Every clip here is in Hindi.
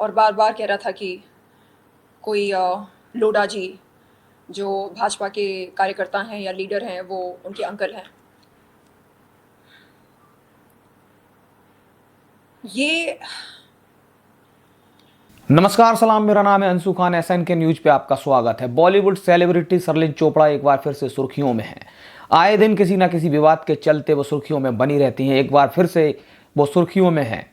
और बार बार कह रहा था कि कोई लोढ़ा जी जो भाजपा के कार्यकर्ता हैं या लीडर हैं वो उनके अंकल हैं। ये नमस्कार सलाम, मेरा नाम है अंशु खान। SNK न्यूज पे आपका स्वागत है। बॉलीवुड सेलिब्रिटी सरलिन चोपड़ा एक बार फिर से सुर्खियों में है। आए दिन किसी ना किसी विवाद के चलते वो सुर्खियों में बनी रहती हैं। एक बार फिर से वो सुर्खियों में है।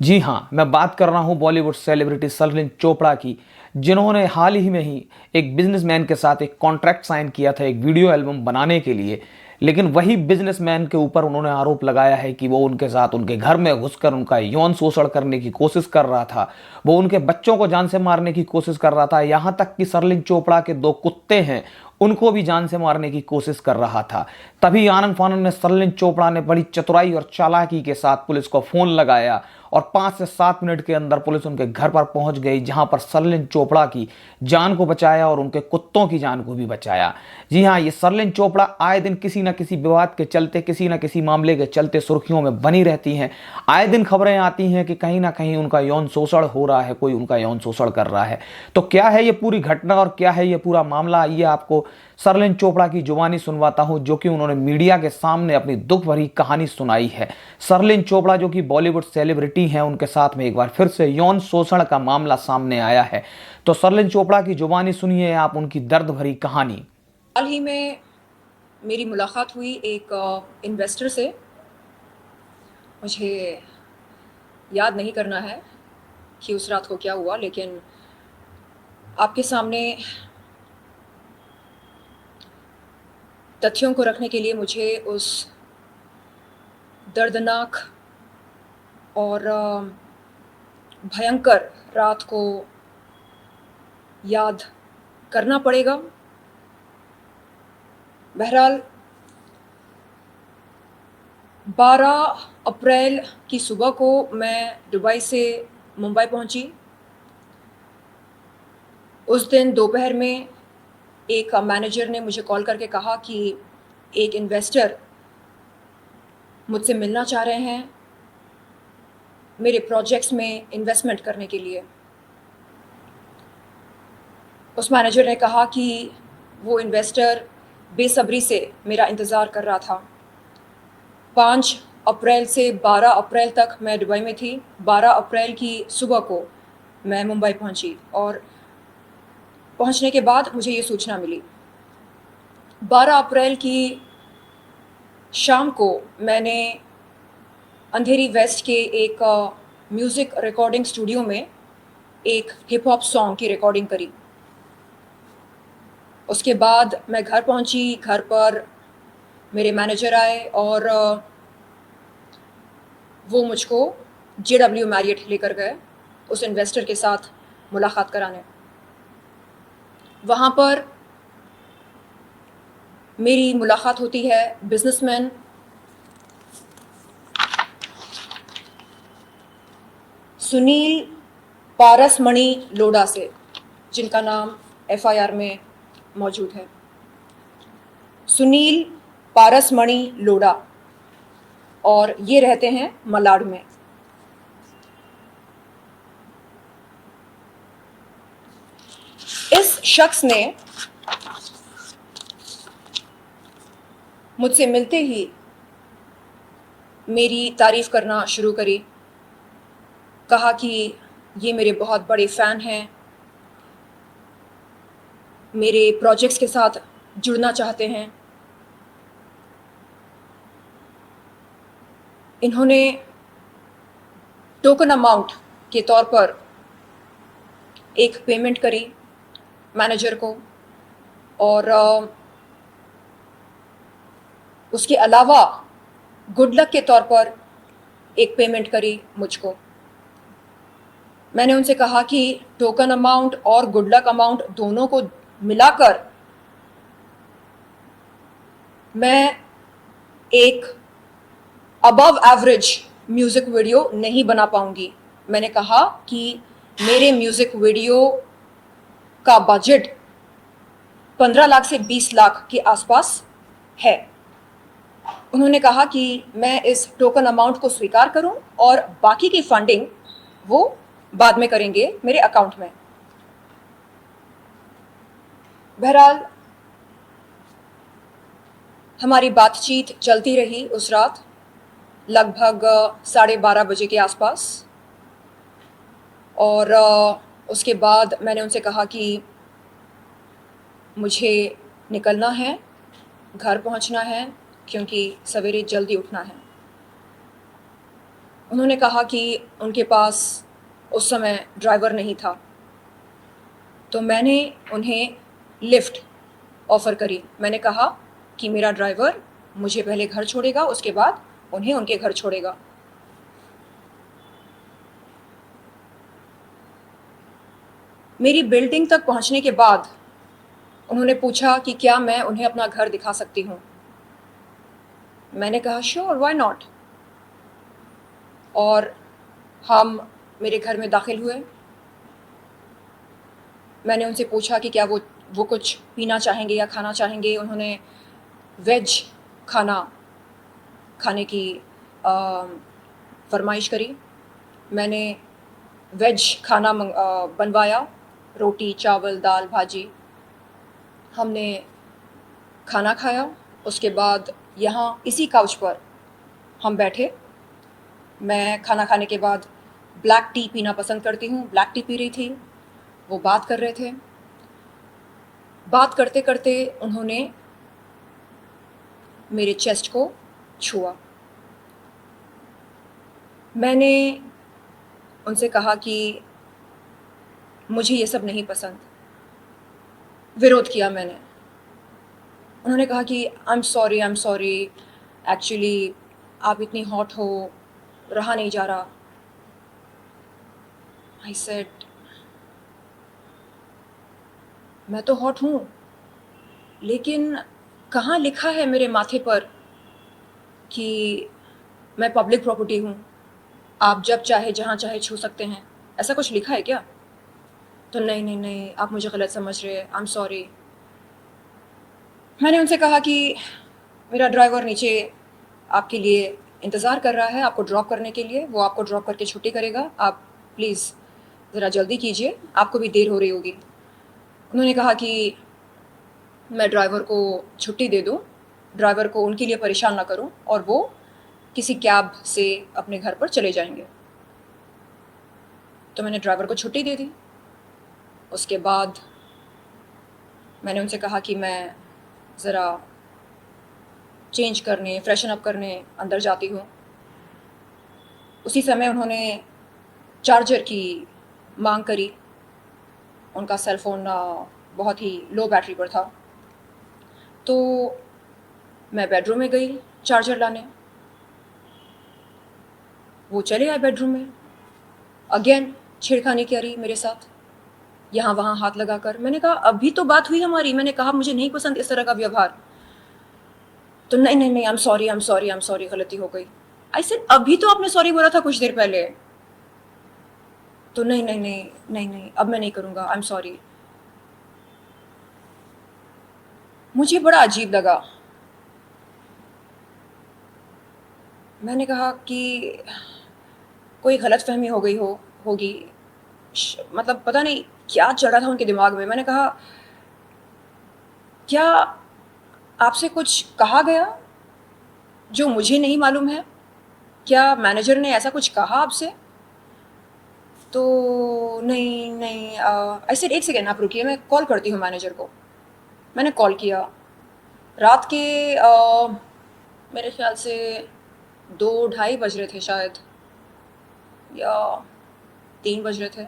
जी हाँ, मैं बात कर रहा हूँ बॉलीवुड सेलिब्रिटी सरलिन चोपड़ा की, जिन्होंने हाल ही में ही एक बिजनेसमैन के साथ एक कॉन्ट्रैक्ट साइन किया था एक वीडियो एल्बम बनाने के लिए। लेकिन वही बिजनेसमैन के ऊपर उन्होंने आरोप लगाया है कि वो उनके साथ उनके घर में घुसकर उनका यौन शोषण करने की कोशिश कर रहा था, वो उनके बच्चों को जान से मारने की कोशिश कर रहा था। यहाँ तक कि सरलिन चोपड़ा के 2 कुत्ते हैं, उनको भी जान से मारने की कोशिश कर रहा था। तभी आनंद फानन ने सरलिन चोपड़ा ने बड़ी चतुराई और चालाकी के साथ पुलिस को फोन लगाया और 5 से 7 मिनट के अंदर पुलिस उनके घर पर पहुंच गई, जहां पर सरलिन चोपड़ा की जान को बचाया और उनके कुत्तों की जान को भी बचाया। जी हाँ, ये सरलिन चोपड़ा आए दिन किसी न किसी विवाद के चलते, किसी न किसी मामले के चलते सुर्खियों में बनी रहती हैं। आए दिन खबरें आती हैं कि कहीं ना कहीं उनका यौन शोषण हो रहा है, कोई उनका यौन शोषण कर रहा है। तो क्या है ये पूरी घटना और क्या है ये पूरा मामला, आइए आपको सरलिन चोपड़ा की जुबानी सुनवाता हूं, जो कि उन्होंने मीडिया के सामने अपनी दुख भरी कहानी सुनाई है। सरलिन चोपड़ा जो कि बॉलीवुड सेलिब्रिटी हैं, उनके साथ में एक बार फिर से यौन शोषण का मामला सामने आया है। तो सरलिन चोपड़ा की जुबानी सुनिए आप, उनकी दर्द भरी कहानी। हाल ही में मेरी मुलाकात हुई एक इन्वेस्टर से। मुझे याद नहीं करना है कि उस रात को क्या हुआ, लेकिन आपके सामने तथ्यों को रखने के लिए मुझे उस दर्दनाक और भयंकर रात को याद करना पड़ेगा। बहरहाल 12 अप्रैल की सुबह को मैं दुबई से मुंबई पहुंची। उस दिन दोपहर में एक मैनेजर ने मुझे कॉल करके कहा कि एक इन्वेस्टर मुझसे मिलना चाह रहे हैं मेरे प्रोजेक्ट्स में इन्वेस्टमेंट करने के लिए। उस मैनेजर ने कहा कि वो इन्वेस्टर बेसब्री से मेरा इंतज़ार कर रहा था। 5 अप्रैल से 12 अप्रैल तक मैं दुबई में थी। 12 अप्रैल की सुबह को मैं मुंबई पहुंची और पहुंचने के बाद मुझे ये सूचना मिली। 12 अप्रैल की शाम को मैंने अंधेरी वेस्ट के एक म्यूज़िक रिकॉर्डिंग स्टूडियो में एक हिप हॉप सॉन्ग की रिकॉर्डिंग करी। उसके बाद मैं घर पहुंची। घर पर मेरे मैनेजर आए और वो मुझको JW मैरियट लेकर गए उस इन्वेस्टर के साथ मुलाकात कराने। वहाँ पर मेरी मुलाकात होती है बिजनेसमैन सुनील पारसमणि लोढ़ा से, जिनका नाम FIR में मौजूद है। सुनील पारसमणि लोढ़ा, और ये रहते हैं मलाड में। इस शख्स ने मुझसे मिलते ही मेरी तारीफ करना शुरू करी। कहा कि ये मेरे बहुत बड़े फ़ैन हैं, मेरे प्रोजेक्ट्स के साथ जुड़ना चाहते हैं। इन्होंने टोकन अमाउंट के तौर पर एक पेमेंट करी मैनेजर को, और उसके अलावा गुड लक के तौर पर एक पेमेंट करी मुझको। मैंने उनसे कहा कि टोकन अमाउंट और गुड लक अमाउंट दोनों को मिलाकर मैं एक अबव एवरेज म्यूज़िक वीडियो नहीं बना पाऊंगी। मैंने कहा कि मेरे म्यूज़िक वीडियो का बजट 15 लाख से 20 लाख के आसपास है। उन्होंने कहा कि मैं इस टोकन अमाउंट को स्वीकार करूं और बाकी की फंडिंग वो बाद में करेंगे मेरे अकाउंट में। बहरहाल हमारी बातचीत चलती रही उस रात लगभग 12:30 बजे के आसपास, और उसके बाद मैंने उनसे कहा कि मुझे निकलना है, घर पहुंचना है, क्योंकि सवेरे जल्दी उठना है। उन्होंने कहा कि उनके पास उस समय ड्राइवर नहीं था, तो मैंने उन्हें लिफ्ट ऑफ़र करी। मैंने कहा कि मेरा ड्राइवर मुझे पहले घर छोड़ेगा, उसके बाद उन्हें उनके घर छोड़ेगा। मेरी बिल्डिंग तक पहुंचने के बाद उन्होंने पूछा कि क्या मैं उन्हें अपना घर दिखा सकती हूँ। मैंने कहा श्योर, व्हाई नॉट। और हम मेरे घर में दाखिल हुए। मैंने उनसे पूछा कि क्या वो कुछ पीना चाहेंगे या खाना चाहेंगे। उन्होंने वेज खाना खाने की फरमाइश करी। मैंने वेज खाना बनवाया, रोटी, चावल, दाल, भाजी। हमने खाना खाया। उसके बाद यहाँ इसी काउच पर हम बैठे। मैं खाना खाने के बाद ब्लैक टी पीना पसंद करती हूँ, ब्लैक टी पी रही थी। वो बात कर रहे थे। बात करते करते उन्होंने मेरे चेस्ट को छुआ। मैंने उनसे कहा कि मुझे ये सब नहीं पसंद। विरोध किया मैंने। उन्होंने कहा कि आई एम सॉरी, एक्चुअली आप इतनी हॉट हो, रहा नहीं जा रहा। आई सेड मैं तो हॉट हूँ, लेकिन कहाँ लिखा है मेरे माथे पर कि मैं पब्लिक प्रॉपर्टी हूँ, आप जब चाहे जहाँ चाहे छू सकते हैं? ऐसा कुछ लिखा है क्या? तो नहीं नहीं नहीं, आप मुझे गलत समझ रहे हैं, आई एम सॉरी। मैंने उनसे कहा कि मेरा ड्राइवर नीचे आपके लिए इंतज़ार कर रहा है, आपको ड्रॉप करने के लिए। वो आपको ड्रॉप करके छुट्टी करेगा। आप प्लीज़ ज़रा जल्दी कीजिए, आपको भी देर हो रही होगी। उन्होंने कहा कि मैं ड्राइवर को छुट्टी दे दूँ, ड्राइवर को उनके लिए परेशान ना करूँ, और वो किसी कैब से अपने घर पर चले जाएंगे। तो मैंने ड्राइवर को छुट्टी दे दी। उसके बाद मैंने उनसे कहा कि मैं ज़रा चेंज करने, फ्रेशन अप करने अंदर जाती हूँ। उसी समय उन्होंने चार्जर की मांग करी। उनका सेल फ़ोन बहुत ही लो बैटरी पर था। तो मैं बेडरूम में गई चार्जर लाने। वो चले आए बेडरूम में। अगेन छेड़खानी करी मेरे साथ, यहाँ वहाँ हाथ लगाकर। मैंने कहा अभी तो बात हुई हमारी, मैंने कहा मुझे नहीं पसंद इस तरह का व्यवहार। तो नहीं नहीं नहीं, आई एम सॉरी, गलती हो गई। आई सेड अभी तो आपने सॉरी बोला था कुछ देर पहले। तो नहीं नहीं नहीं नहीं नहीं, अब मैं नहीं करूँगा, आई एम सॉरी। मुझे बड़ा अजीब लगा। मैंने कहा कि कोई गलतफहमी हो गई होगी, मतलब पता नहीं क्या चल रहा था उनके दिमाग में। मैंने कहा क्या आपसे कुछ कहा गया जो मुझे नहीं मालूम है? क्या मैनेजर ने ऐसा कुछ कहा आपसे? तो नहीं नहीं, ऐसे एक सेकेंड आप रुकिए, मैं कॉल करती हूँ मैनेजर को। मैंने कॉल किया। रात के मेरे ख्याल से 2-2:30 बज रहे थे शायद, या 3 बज रहे थे।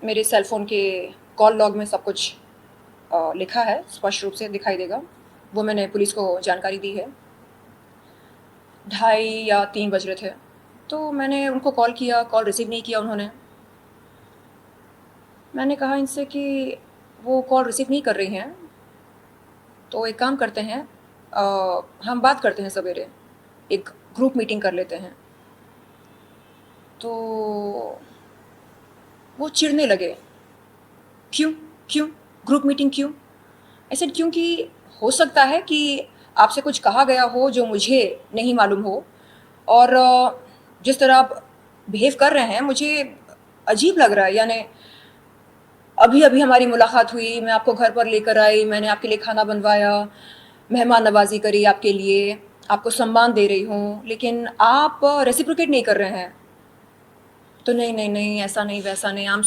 मेरे सेल फ़ोन के कॉल लॉग में सब कुछ लिखा है, स्पष्ट रूप से दिखाई देगा। वो मैंने पुलिस को जानकारी दी है। 2:30 या 3 बज रहे थे। तो मैंने उनको कॉल किया, कॉल रिसीव नहीं किया उन्होंने। मैंने कहा इनसे कि वो कॉल रिसीव नहीं कर रही हैं, तो एक काम करते हैं, हम बात करते हैं सवेरे, एक ग्रुप मीटिंग कर लेते हैं। तो वो चिढ़ने लगे। क्यों क्यों ग्रुप मीटिंग क्यों? ऐसे क्योंकि हो सकता है कि आपसे कुछ कहा गया हो जो मुझे नहीं मालूम हो, और जिस तरह आप बिहेव कर रहे हैं मुझे अजीब लग रहा है। यानी अभी अभी हमारी मुलाकात हुई, मैं आपको घर पर लेकर आई, मैंने आपके लिए खाना बनवाया, मेहमान नवाजी करी आपके लिए, आपको सम्मान दे रही हूँ, लेकिन आप रेसिप्रोकेट नहीं कर रहे हैं। तो नहीं नहीं नहीं, ऐसा नहीं वैसा नहीं, आई एम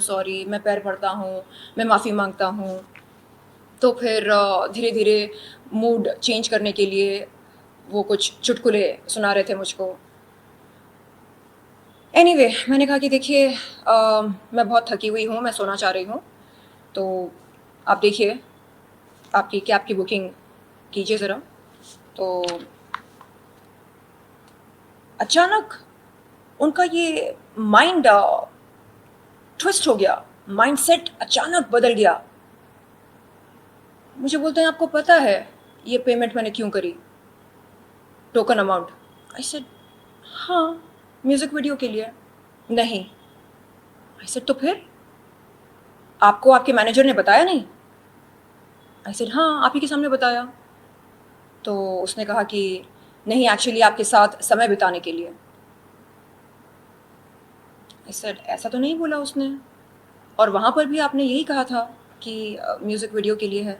सॉरी, मैं पैर पड़ता हूँ, मैं माफ़ी मांगता हूँ। तो फिर धीरे धीरे मूड चेंज करने के लिए वो कुछ चुटकुले सुना रहे थे मुझको। एनीवे मैंने कहा कि देखिए मैं बहुत थकी हुई हूँ, मैं सोना चाह रही हूँ, तो आप देखिए आपकी कैब की बुकिंग कीजिए ज़रा। तो अचानक उनका ये माइंड ट्विस्ट हो गया, माइंडसेट अचानक बदल गया। मुझे बोलते हैं आपको पता है ये पेमेंट मैंने क्यों करी, टोकन अमाउंट। आई सेड हाँ, म्यूज़िक वीडियो के लिए। नहीं। आई सेड तो फिर आपको आपके मैनेजर ने बताया नहीं? आई सेड हाँ, आप ही के सामने बताया। तो उसने कहा कि नहीं, एक्चुअली आपके साथ समय बिताने के लिए। आई सेड ऐसा तो नहीं बोला उसने, और वहाँ पर भी आपने यही कहा था कि म्यूज़िक वीडियो के लिए है।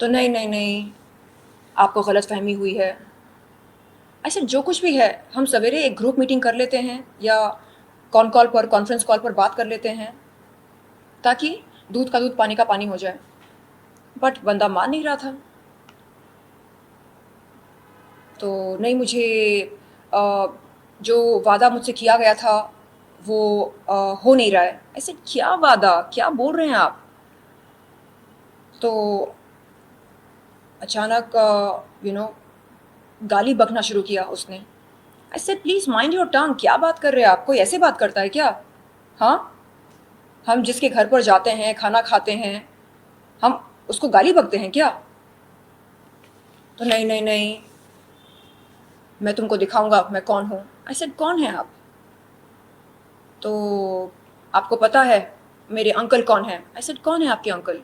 तो नहीं नहीं नहीं, आपको गलतफहमी हुई है। ऐसे जो कुछ भी है, हम सवेरे एक ग्रुप मीटिंग कर लेते हैं या कॉन्फ्रेंस कॉल पर बात कर लेते हैं, ताकि दूध का दूध पानी का पानी हो जाए। बट बंदा मान नहीं रहा था। तो नहीं, मुझे जो वादा मुझसे किया गया था वो हो नहीं रहा है। ऐसे क्या वादा, क्या बोल रहे हैं आप? तो अचानक गाली बकना शुरू किया उसने। I said please mind your tongue, क्या बात कर रहे हैं आप? कोई ऐसे बात करता है क्या? हाँ, हम जिसके घर पर जाते हैं, खाना खाते हैं, हम उसको गाली बकते हैं क्या? तो नहीं नहीं नहीं, मैं तुमको दिखाऊंगा मैं कौन हूँ। आई सेड कौन है आप? तो आपको पता है मेरे अंकल कौन है? आई सेड कौन है आपके अंकल?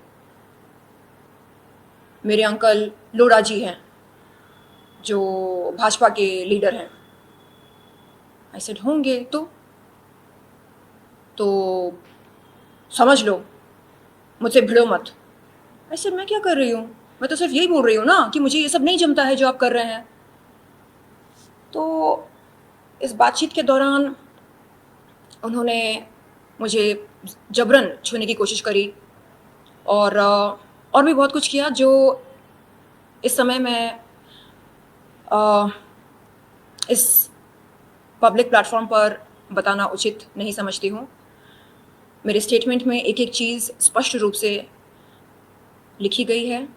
मेरे अंकल लोढ़ा जी हैं, जो भाजपा के लीडर हैं। आई सेड होंगे तो समझ लो, मुझसे भिड़ो मत। आई सेड मैं क्या कर रही हूँ? मैं तो सिर्फ यही बोल रही हूँ ना कि मुझे ये सब नहीं जमता है जो आप कर रहे हैं। तो इस बातचीत के दौरान उन्होंने मुझे जबरन छूने की कोशिश करी, और भी बहुत कुछ किया जो इस समय मैं इस पब्लिक प्लेटफॉर्म पर बताना उचित नहीं समझती हूँ। मेरे स्टेटमेंट में एक एक चीज़ स्पष्ट रूप से लिखी गई है,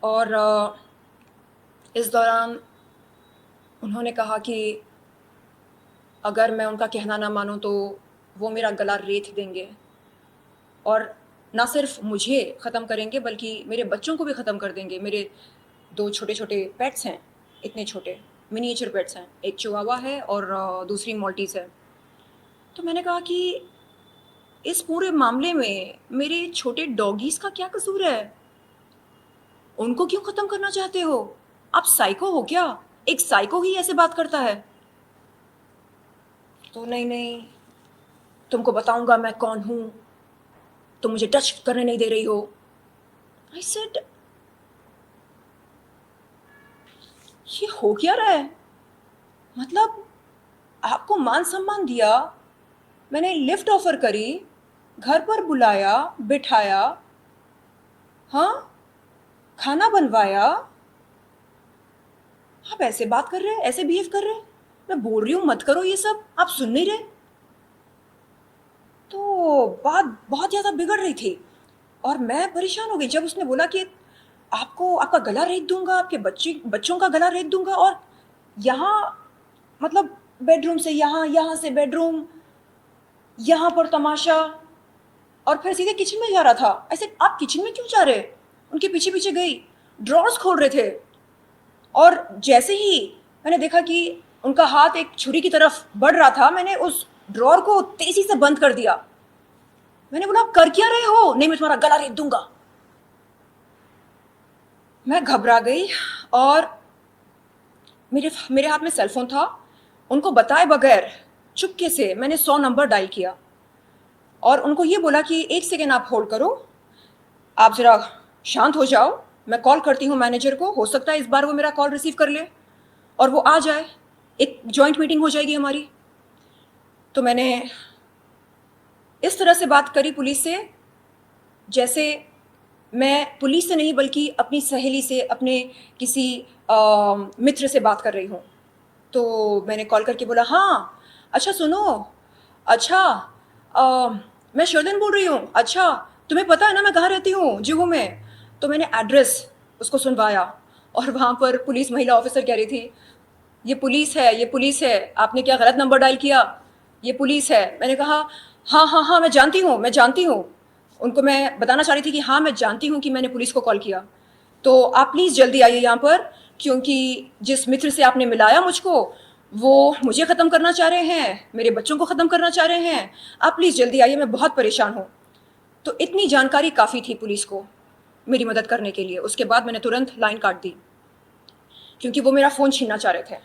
और इस दौरान उन्होंने कहा कि अगर मैं उनका कहना ना मानूं तो वो मेरा गला रेत देंगे, और ना सिर्फ मुझे ख़त्म करेंगे बल्कि मेरे बच्चों को भी ख़त्म कर देंगे। मेरे 2 छोटे छोटे पेट्स हैं, इतने छोटे मिनिएचर पेट्स हैं, एक चिवावा है और दूसरी मॉल्टीज़ है। तो मैंने कहा कि इस पूरे मामले में मेरे छोटे डॉगीज़ का क्या कसूर है? उनको क्यों ख़त्म करना चाहते हो? आप साइको हो क्या? एक साइको ही ऐसे बात करता है? तो नहीं नहीं, तुमको बताऊंगा मैं कौन हूँ, तुम मुझे टच करने नहीं दे रही हो। आई सेड ये हो क्या रहा है? मतलब आपको मान सम्मान दिया, मैंने लिफ्ट ऑफर करी, घर पर बुलाया, बिठाया, हाँ, खाना बनवाया, आप ऐसे बात कर रहे हैं, ऐसे बिहेव कर रहे हैं? मैं बोल रही हूँ मत करो ये सब, आप सुन नहीं रहे। तो बात बहुत ज़्यादा बिगड़ रही थी, और मैं परेशान हो गई जब उसने बोला कि आपको आपका गला रेत दूंगा, आपके बच्चों का गला रेत दूंगा, और यहाँ मतलब बेडरूम से यहाँ, यहाँ से बेडरूम, यहाँ पर तमाशा, और फिर सीधे किचन में जा रहा था। ऐसे आप किचन में क्यों जा रहे? उनके पीछे पीछे गई, ड्रॉर्स खोल रहे थे, और जैसे ही मैंने देखा कि उनका हाथ एक छुरी की तरफ बढ़ रहा था, मैंने उस ड्रॉर को तेजी से बंद कर दिया। मैंने बोला आप कर क्या रहे हो? नहीं, मैं तुम्हारा गला रेत दूंगा। मैं घबरा गई, और मेरे हाथ में सेलफोन था, उनको बताए बगैर चुपके से मैंने 100 नंबर डायल किया और उनको ये बोला कि 1 सेकेंड आप होल्ड करो, आप ज़रा शांत हो जाओ, मैं कॉल करती हूँ मैनेजर को, हो सकता है इस बार वो मेरा कॉल रिसीव कर ले और वो आ जाए, एक जॉइंट मीटिंग हो जाएगी हमारी। तो मैंने इस तरह से बात करी पुलिस से जैसे मैं पुलिस से नहीं बल्कि अपनी सहेली से, अपने किसी मित्र से बात कर रही हूँ। तो मैंने कॉल करके बोला, हाँ अच्छा सुनो, अच्छा मैं शर्लिन बोल रही हूँ, अच्छा तुम्हें पता है ना मैं कहाँ रहती हूँ, जुहू में। तो मैंने एड्रेस उसको सुनवाया और वहाँ पर पुलिस महिला ऑफिसर कह रही थी, ये पुलिस है, ये पुलिस है, आपने क्या गलत नंबर डायल किया, ये पुलिस है। मैंने कहा हाँ हाँ हाँ मैं जानती हूँ, मैं जानती हूँ। उनको मैं बताना चाह रही थी कि हाँ मैं जानती हूँ कि मैंने पुलिस को कॉल किया, तो आप प्लीज़ जल्दी आइए यहाँ पर, क्योंकि जिस मित्र से आपने मिलाया मुझको वो मुझे ख़त्म करना चाह रहे हैं, मेरे बच्चों को ख़त्म करना चाह रहे हैं, आप प्लीज़ जल्दी आइए, मैं बहुत परेशान हूँ। तो इतनी जानकारी काफ़ी थी पुलिस को मेरी मदद करने के लिए। उसके बाद मैंने तुरंत लाइन काट दी क्योंकि वो मेरा फ़ोन छीनना चाह रहे थे।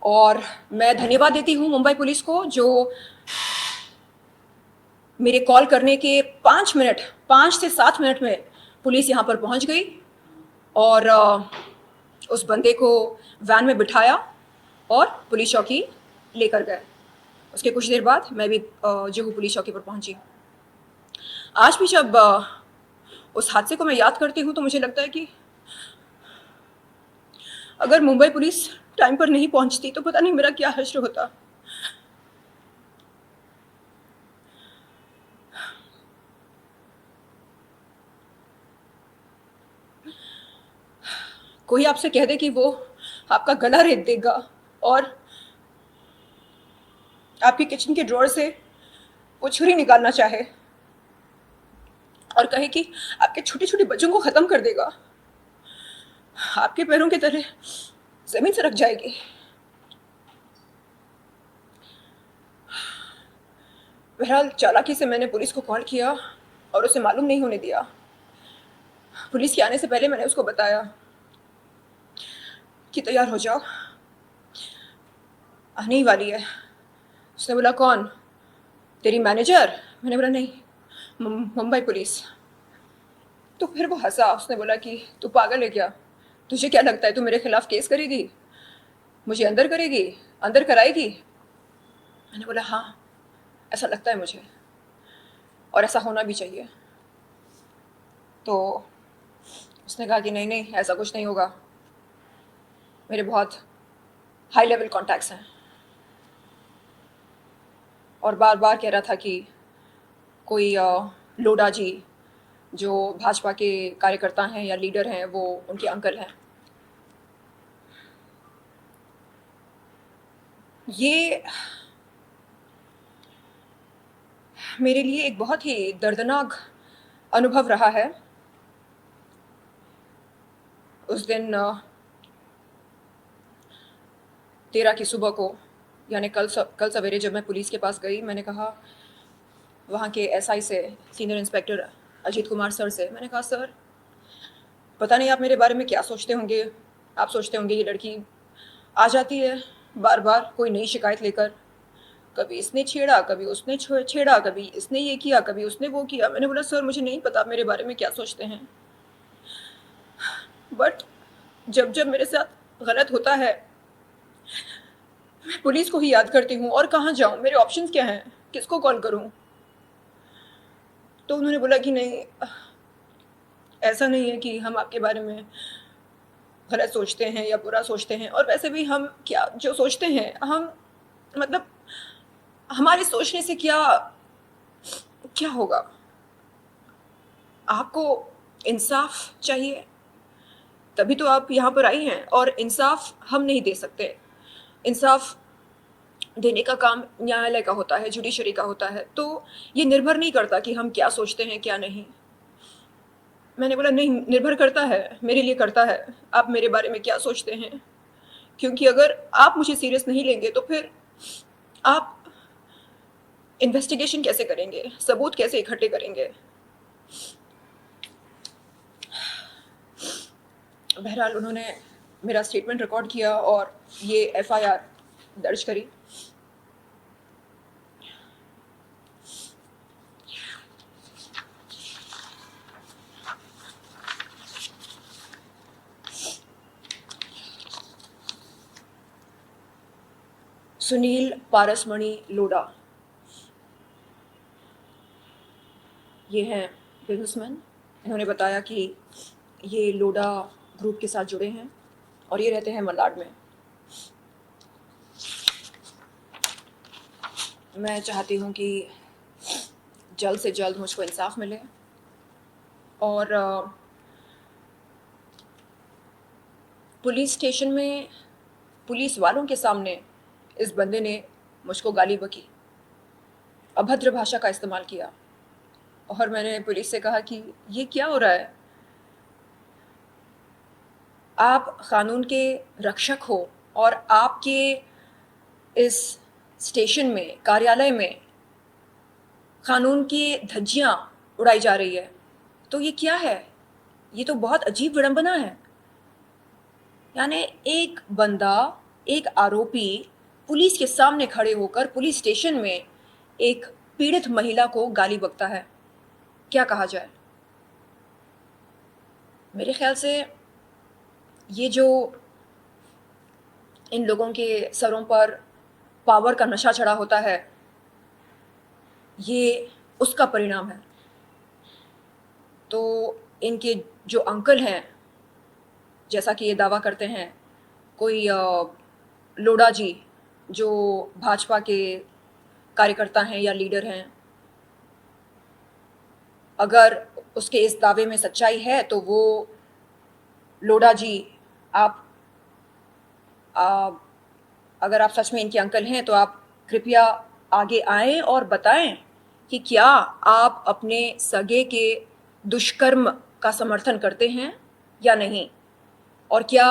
और मैं धन्यवाद देती हूँ मुंबई पुलिस को जो मेरे कॉल करने के 5 से 7 मिनट में पुलिस यहाँ पर पहुँच गई और उस बंदे को वैन में बिठाया और पुलिस चौकी लेकर गए। उसके कुछ देर बाद मैं भी जुहू पुलिस चौकी पर पहुँची। आज भी जब उस हादसे को मैं याद करती हूँ तो मुझे लगता है कि अगर मुंबई पुलिस टाइम पर नहीं पहुँचती तो पता नहीं मेरा क्या हश्र होता। कोई आपसे कह दे कि वो आपका गला रेत देगा और आपके किचन के ड्रॉअर से वो छुरी निकालना चाहे और कहे कि आपके छोटे छोटे बच्चों को ख़त्म कर देगा, आपके पैरों के तले ज़मीन से रख जाएगी। बहरहाल चालाकी से मैंने पुलिस को कॉल किया और उसे मालूम नहीं होने दिया। पुलिस के आने से पहले मैंने उसको बताया कि तैयार हो जाओ, आने ही वाली है। उसने बोला कौन, तेरी मैनेजर? मैंने बोला नहीं, मुंबई पुलिस। तो फिर वो हंसा, उसने बोला कि तू पागल है क्या, तुझे क्या लगता है तू मेरे खिलाफ केस करेगी, मुझे अंदर करेगी, अंदर कराएगी? मैंने बोला हाँ ऐसा लगता है मुझे और ऐसा होना भी चाहिए। तो उसने कहा कि नहीं नहीं ऐसा कुछ नहीं होगा, मेरे बहुत हाई लेवल कॉन्टैक्ट्स हैं। और बार बार कह रहा था कि कोई लोढ़ा जी जो भाजपा के कार्यकर्ता हैं या लीडर हैं वो उनके अंकल हैं। ये मेरे लिए एक बहुत ही दर्दनाक अनुभव रहा है। उस दिन 13 की सुबह को यानी कल सवेरे जब मैं पुलिस के पास गई, मैंने कहा वहाँ के एसआई से, senior inspector Ajit Kumar sir से, मैंने कहा सर पता नहीं आप मेरे बारे में क्या सोचते होंगे, आप सोचते होंगे ये लड़की आ जाती है बार बार कोई नई शिकायत लेकर, कभी इसने छेड़ा, कभी उसने छेड़ा, कभी इसने ये किया, कभी उसने वो किया। मैंने बोला सर मुझे नहीं पता आप मेरे बारे में क्या सोचते हैं, बट जब जब मेरे साथ गलत होता है मैं पुलिस को ही याद करती हूँ और कहाँ जाऊँ, मेरे ऑप्शंस क्या हैं, किसको कॉल करूँ? तो उन्होंने बोला कि नहीं ऐसा नहीं है कि हम आपके बारे में गलत सोचते हैं या बुरा सोचते हैं, और वैसे भी हम क्या जो सोचते हैं हम मतलब हमारे सोचने से क्या क्या होगा, आपको इंसाफ चाहिए तभी तो आप यहाँ पर आई हैं, और इंसाफ हम नहीं दे सकते। इंसाफ देने का काम न्यायालय का होता है, जुडिशरी का होता है, तो ये निर्भर नहीं करता कि हम क्या सोचते हैं क्या नहीं। मैंने बोला नहीं निर्भर करता है, मेरे लिए करता है आप मेरे बारे में क्या सोचते हैं, क्योंकि अगर आप मुझे सीरियस नहीं लेंगे तो फिर आप इन्वेस्टिगेशन कैसे करेंगे, सबूत कैसे इकट्ठे करेंगे। बहरहाल उन्होंने मेरा स्टेटमेंट रिकॉर्ड किया और ये एफआईआर दर्ज करी। सुनील पारसमणि लोढ़ा, ये हैं बिजनेसमैन। इन्होंने बताया कि ये लोढ़ा ग्रुप के साथ जुड़े हैं और ये रहते हैं मलाड में। मैं चाहती हूँ कि जल्द से जल्द मुझको इंसाफ मिले और पुलिस स्टेशन में पुलिस वालों के सामने इस बंदे ने मुझको गाली बकी, अभद्र भाषा का इस्तेमाल किया और मैंने पुलिस से कहा कि ये क्या हो रहा है? आप कानून के रक्षक हो और आपके इस स्टेशन में, कार्यालय में कानून की धज्जियां उड़ाई जा रही है, तो ये क्या है? ये तो बहुत अजीब विडंबना है। यानी एक बंदा, एक आरोपी पुलिस के सामने खड़े होकर पुलिस स्टेशन में एक पीड़ित महिला को गाली बकता है। क्या कहा जाए? मेरे ख्याल से ये जो इन लोगों के सरों पर पावर का नशा चढ़ा होता है, ये उसका परिणाम है। तो इनके जो अंकल हैं, जैसा कि ये दावा करते हैं, कोई लोढ़ा जी जो भाजपा के कार्यकर्ता हैं या लीडर हैं, अगर उसके इस दावे में सच्चाई है तो वो लोढ़ा जी, अगर आप सच में इनके अंकल हैं तो आप कृपया आगे आएं और बताएं कि क्या आप अपने सगे के दुष्कर्म का समर्थन करते हैं या नहीं, और क्या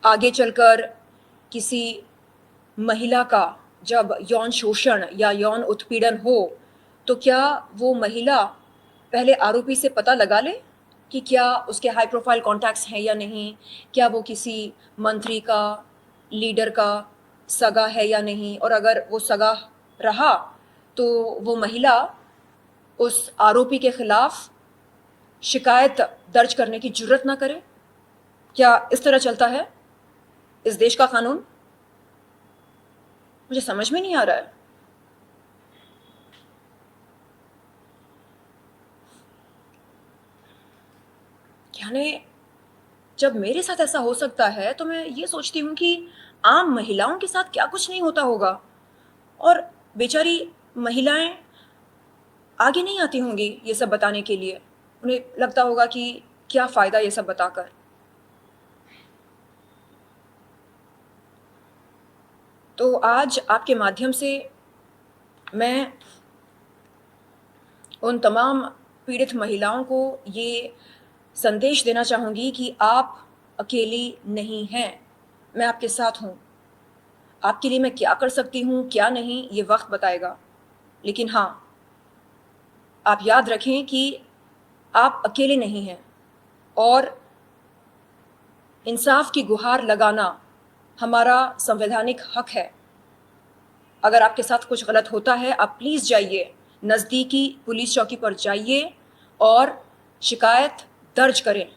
आगे चलकर किसी महिला का जब यौन शोषण या यौन उत्पीड़न हो तो क्या वो महिला पहले आरोपी से पता लगा ले कि क्या उसके हाई प्रोफाइल कॉन्टैक्ट्स हैं या नहीं, क्या वो किसी मंत्री का, लीडर का सगा है या नहीं, और अगर वो सगा रहा तो वो महिला उस आरोपी के खिलाफ शिकायत दर्ज करने की जुर्रत ना करे? क्या इस तरह चलता है इस देश का कानून? मुझे समझ में नहीं आ रहा है। यानी जब मेरे साथ ऐसा हो सकता है तो मैं ये सोचती हूँ कि आम महिलाओं के साथ क्या कुछ नहीं होता होगा, और बेचारी महिलाएं आगे नहीं आती होंगी ये सब बताने के लिए। उन्हें लगता होगा कि क्या फ़ायदा ये सब बताकर। तो आज आपके माध्यम से मैं उन तमाम पीड़ित महिलाओं को ये संदेश देना चाहूँगी कि आप अकेली नहीं हैं, मैं आपके साथ हूँ। आपके लिए मैं क्या कर सकती हूँ, क्या नहीं, ये वक्त बताएगा। लेकिन हाँ, आप याद रखें कि आप अकेले नहीं हैं और इंसाफ की गुहार लगाना हमारा संवैधानिक हक है। अगर आपके साथ कुछ गलत होता है, आप प्लीज़ जाइए, नज़दीकी पुलिस चौकी पर जाइए और शिकायत दर्ज करें।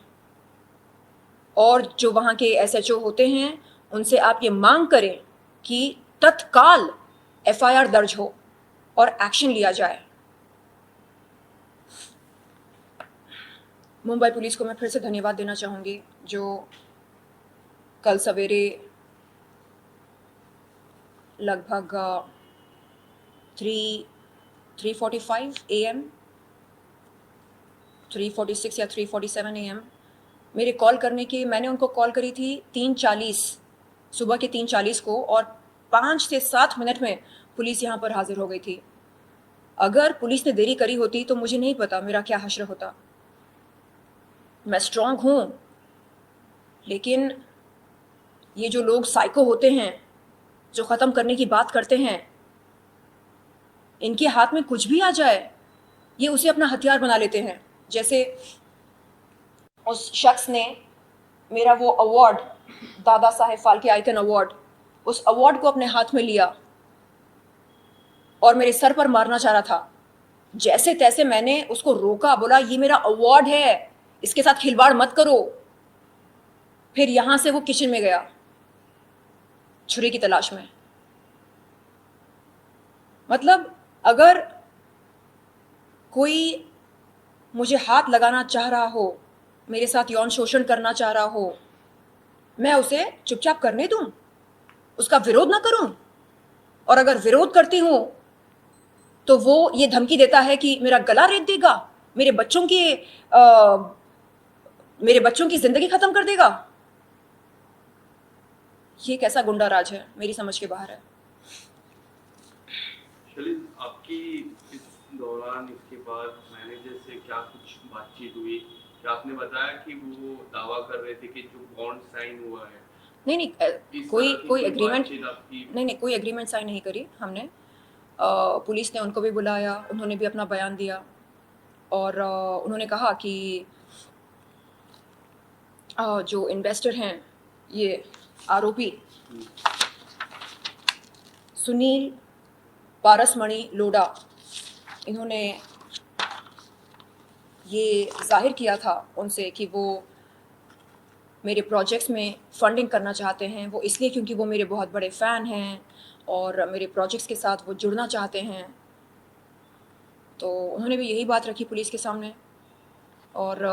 और जो वहाँ के SHO होते हैं उनसे आप ये मांग करें कि तत्काल FIR दर्ज हो और एक्शन लिया जाए। मुंबई पुलिस को मैं फिर से धन्यवाद देना चाहूँगी जो कल सवेरे लगभग 3:45 AM, 3:46 या 3:47 AM मेरे कॉल करने की, मैंने उनको कॉल करी थी 3:40 सुबह के 3:40 को, और 5 से 7 मिनट में पुलिस यहाँ पर हाजिर हो गई थी। अगर पुलिस ने देरी करी होती तो मुझे नहीं पता मेरा क्या हश्र होता। मैं स्ट्रांग हूँ, लेकिन ये जो लोग साइको होते हैं, जो ख़त्म करने की बात करते हैं, इनके हाथ में कुछ भी आ जाए ये उसे अपना हथियार बना लेते हैं। जैसे उस शख्स ने मेरा वो award, Dada Saheb Phalke icon award, उस अवार्ड को अपने हाथ में लिया और मेरे सर पर मारना चाह रहा था। जैसे तैसे मैंने उसको रोका, बोला ये मेरा अवार्ड है, इसके साथ खिलवाड़ मत करो। फिर यहां से वो किचन में गया छुरी की तलाश में। मतलब अगर कोई मुझे हाथ लगाना चाह रहा हो, मेरे साथ यौन शोषण करना चाह रहा हो, मैं उसे चुपचाप करने दूं, उसका विरोध ना करूं? और अगर विरोध करती हूं तो वो ये धमकी देता है कि मेरा गला रेत देगा, मेरे बच्चों की मेरे बच्चों की जिंदगी खत्म कर देगा। ये कैसा गुंडा राज है, मेरी समझ के बाहर है। शैलिन, आपकी इस दौरान इसके बाद मैनेजर से क्या कुछ बातचीत हुई? क्या आपने बताया कि वो दावा कर रहे थे कि जो बॉन्ड साइन हुआ है, नहीं नहीं, इस कोई तरह की कोई कोई एग्रीमेंट बातचीत आपकी? नहीं नहीं, कोई एग्रीमेंट साइन नहीं करी हमने। पुलिस ने उनको भी बुलाया, उन्होंने भी अपना बयान दिया और उन्होंने कहा कि जो इन्वेस्टर हैं, ये आरोपी सुनील पारसमणि लोढ़ा, इन्होंने ये जाहिर किया था उनसे कि वो मेरे प्रोजेक्ट्स में फंडिंग करना चाहते हैं। वो इसलिए क्योंकि वो मेरे बहुत बड़े फ़ैन हैं और मेरे प्रोजेक्ट्स के साथ वो जुड़ना चाहते हैं। तो उन्होंने भी यही बात रखी पुलिस के सामने और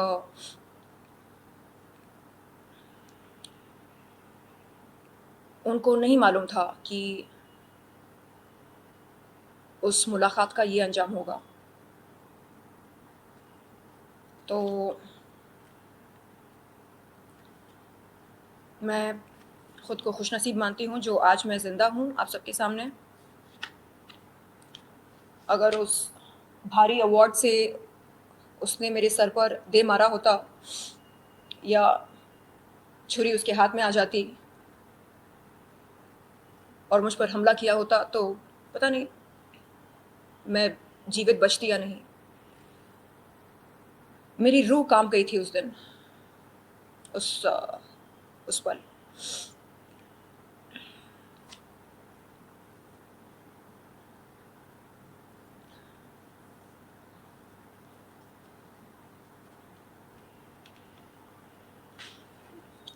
उनको नहीं मालूम था कि उस मुलाकात का ये अंजाम होगा। तो मैं ख़ुद को खुशनसीब मानती हूँ जो आज मैं ज़िंदा हूँ आप सबके सामने। अगर उस भारी अवार्ड से उसने मेरे सर पर दे मारा होता या छुरी उसके हाथ में आ जाती और मुझ पर हमला किया होता तो पता नहीं मैं जीवित बचती या नहीं। मेरी रूह कांप गई थी उस दिन, उस पल।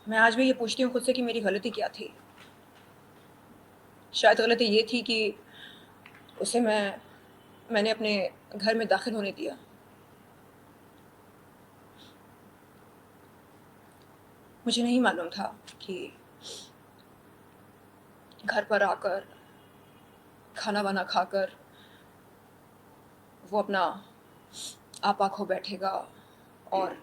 मैं आज भी ये पूछती हूँ खुद से कि मेरी गलती क्या थी। शायद गलती ये थी कि उसे मैंने अपने घर में दाखिल होने दिया। मुझे नहीं मालूम था कि घर पर आकर खाना वाना खाकर वो अपना आपा खो बैठेगा और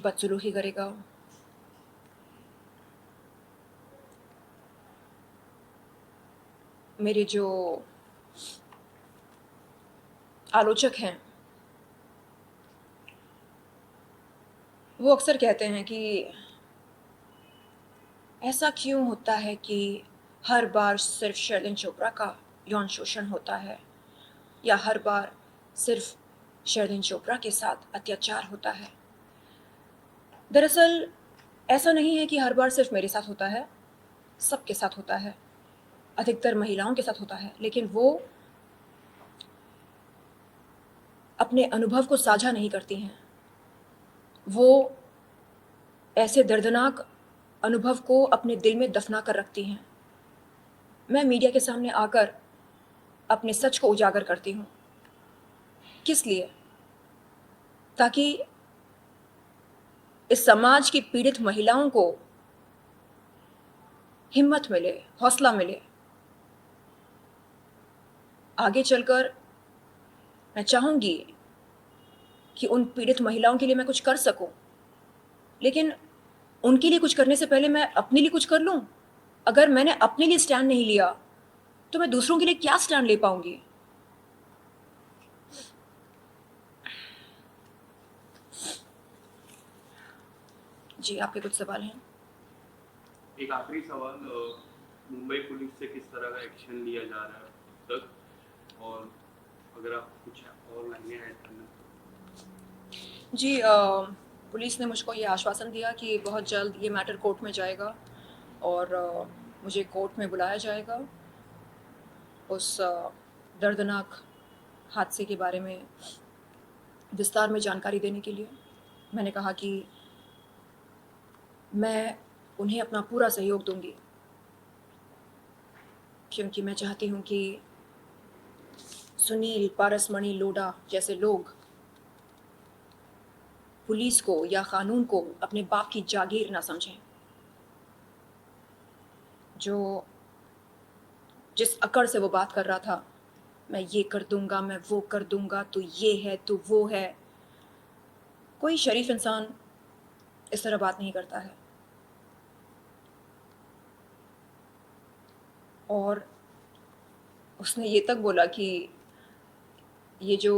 बदसलूकी करेगा। मेरे जो आलोचक हैं वो अक्सर कहते हैं कि ऐसा क्यों होता है कि हर बार सिर्फ शर्लिन चोपड़ा का यौन शोषण होता है या हर बार सिर्फ शर्लिन चोपड़ा के साथ अत्याचार होता है। दरअसल ऐसा नहीं है कि हर बार सिर्फ मेरे साथ होता है, सबके साथ होता है, अधिकतर महिलाओं के साथ होता है। लेकिन वो अपने अनुभव को साझा नहीं करती हैं। वो ऐसे दर्दनाक अनुभव को अपने दिल में दफना कर रखती हैं। मैं मीडिया के सामने आकर अपने सच को उजागर करती हूँ। किस लिए? ताकि इस समाज की पीड़ित महिलाओं को हिम्मत मिले, हौसला मिले। आगे चलकर मैं चाहूँगी कि उन पीड़ित महिलाओं के लिए मैं कुछ कर सकूं, लेकिन उनके लिए कुछ करने से पहले मैं अपने लिए कुछ कर लूं। अगर मैंने अपने लिए स्टैंड नहीं लिया तो मैं दूसरों के लिए क्या स्टैंड ले पाऊंगी? जी, आपके कुछ सवाल हैं? एक आखिरी सवाल, मुंबई पुलिस से किस तरह का एक्शन लिया जा रहा है अब तक, और अगर आप कुछ और लाइनें ऐड करना। जी पुलिस ने मुझको ये आश्वासन दिया कि बहुत जल्द ये मैटर कोर्ट में जाएगा और मुझे कोर्ट में बुलाया जाएगा उस दर्दनाक हादसे के बारे में विस्तार में जानकारी देने के लिए। मैंने कहा कि मैं उन्हें अपना पूरा सहयोग दूंगी, क्योंकि मैं चाहती हूँ कि सुनील पारसमणि लोढ़ा जैसे लोग पुलिस को या कानून को अपने बाप की जागीर ना समझें, जो जिस अकड़ से वो बात कर रहा था, मैं ये कर दूंगा, मैं वो कर दूंगा, तू ये है, तू वो है। कोई शरीफ इंसान इस तरह बात नहीं करता है। और उसने ये तक बोला कि ये जो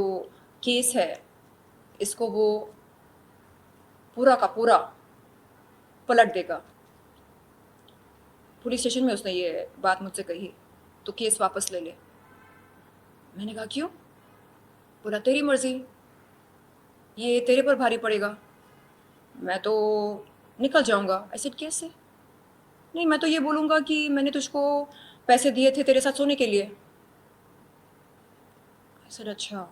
केस है इसको वो पूरा का पूरा पलट देगा। पुलिस स्टेशन में उसने ये बात मुझसे कही, तो केस वापस ले ले। मैंने कहा क्यों? बोला तेरी मर्जी, ये तेरे पर भारी पड़ेगा, मैं तो निकल जाऊंगा। आई सेड कैसे? नहीं, मैं तो ये बोलूँगा कि मैंने तुझको पैसे दिए थे तेरे साथ सोने के लिए। आई सेड अच्छा,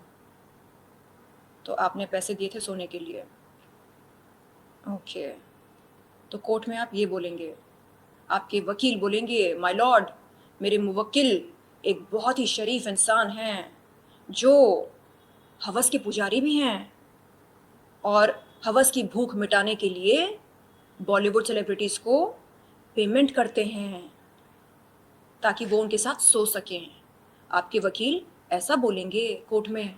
तो आपने पैसे दिए थे सोने के लिए, ओके। तो कोर्ट में आप ये बोलेंगे, आपके वकील बोलेंगे माय लॉर्ड, मेरे मुवक्किल एक बहुत ही शरीफ इंसान हैं जो हवस के पुजारी भी हैं और हवस की भूख मिटाने के लिए बॉलीवुड सेलिब्रिटीज़ को पेमेंट करते हैं ताकि वो उनके साथ सो सकें। आपके वकील ऐसा बोलेंगे कोर्ट में।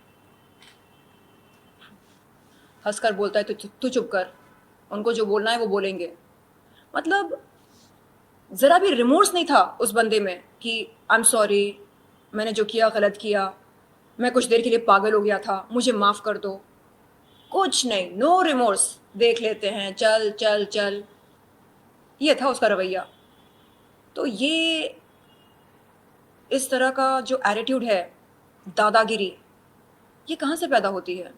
हंसकर बोलता है तू चुप कर, उनको जो बोलना है वो बोलेंगे। मतलब ज़रा भी रिमोर्स नहीं था उस बंदे में कि आई एम सॉरी, मैंने जो किया गलत किया, मैं कुछ देर के लिए पागल हो गया था, मुझे माफ़ कर दो। कुछ नहीं, नो रिमोर्स, देख लेते हैं, चल चल चल, ये था उसका रवैया। तो ये इस तरह का जो एटीट्यूड है, दादागिरी, ये कहाँ से पैदा होती है?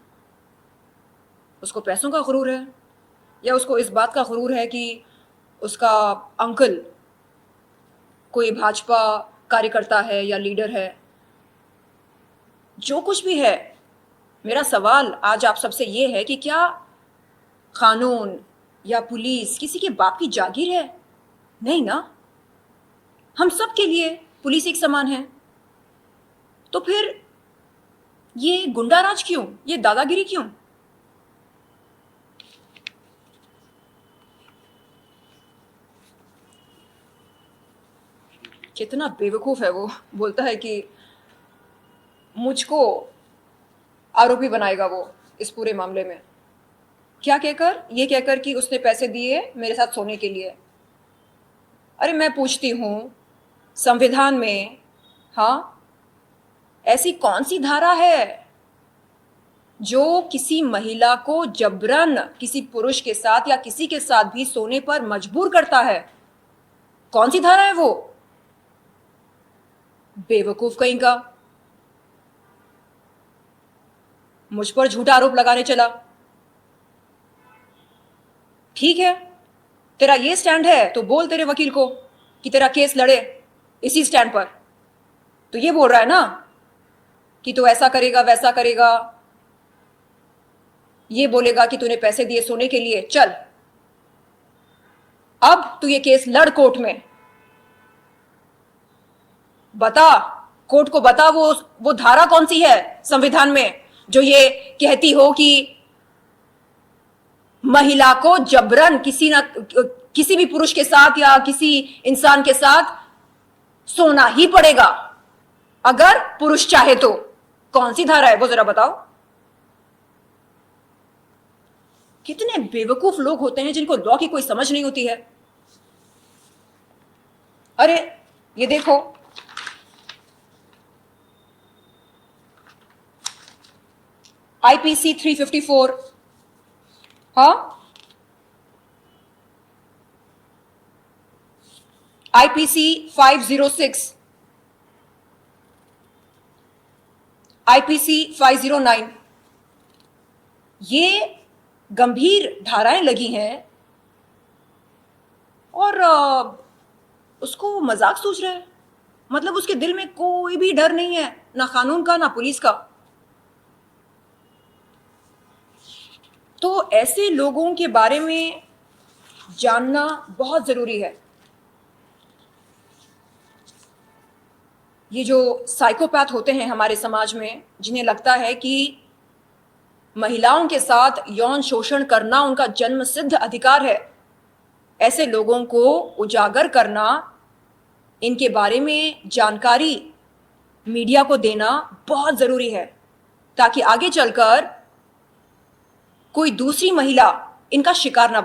उसको पैसों का गुरूर है या उसको इस बात का गुरूर है कि उसका अंकल कोई भाजपा कार्यकर्ता है या लीडर है? जो कुछ भी है, मेरा सवाल आज आप सबसे ये है कि क्या कानून या पुलिस किसी के बाप की जागीर है? नहीं ना, हम सब के लिए पुलिस एक समान है। तो फिर ये गुंडाराज क्यों, ये दादागिरी क्यों? कितना बेवकूफ है वो। बोलता है कि मुझको आरोपी बनाएगा वो इस पूरे मामले में। क्या कहकर? ये कहकर कि उसने पैसे दिए मेरे साथ सोने के लिए। अरे मैं पूछती हूँ, संविधान में हाँ ऐसी कौन सी धारा है जो किसी महिला को जबरन किसी पुरुष के साथ या किसी के साथ भी सोने पर मजबूर करता है? कौन सी धारा है वो? बेवकूफ कहीं का, मुझ पर झूठा आरोप लगाने चला। ठीक है, तेरा ये स्टैंड है तो बोल तेरे वकील को कि तेरा केस लड़े इसी स्टैंड पर। तो ये बोल रहा है ना कि तू ऐसा करेगा वैसा करेगा, ये बोलेगा कि तूने पैसे दिए सोने के लिए। चल, अब तू ये केस लड़ कोर्ट में, बता कोर्ट को, बता वो धारा कौन सी है संविधान में जो ये कहती हो कि महिला को जबरन किसी भी पुरुष के साथ या किसी इंसान के साथ सोना ही पड़ेगा अगर पुरुष चाहे तो। कौन सी धारा है वो जरा बताओ। कितने बेवकूफ लोग होते हैं जिनको लॉ की कोई समझ नहीं होती है। अरे ये देखो, आईपीसी 354, हाँ, आईपीसी 506, IPC 509, ये गंभीर धाराएं लगी हैं और उसको मजाक सोच रहे हैं। मतलब उसके दिल में कोई भी डर नहीं है, ना कानून का ना पुलिस का। तो ऐसे लोगों के बारे में जानना बहुत जरूरी है। ये जो साइकोपैथ होते हैं हमारे समाज में, जिन्हें लगता है कि महिलाओं के साथ यौन शोषण करना उनका जन्मसिद्ध अधिकार है, ऐसे लोगों को उजागर करना, इनके बारे में जानकारी मीडिया को देना बहुत जरूरी है, ताकि आगे चलकर कोई दूसरी महिला इनका शिकार ना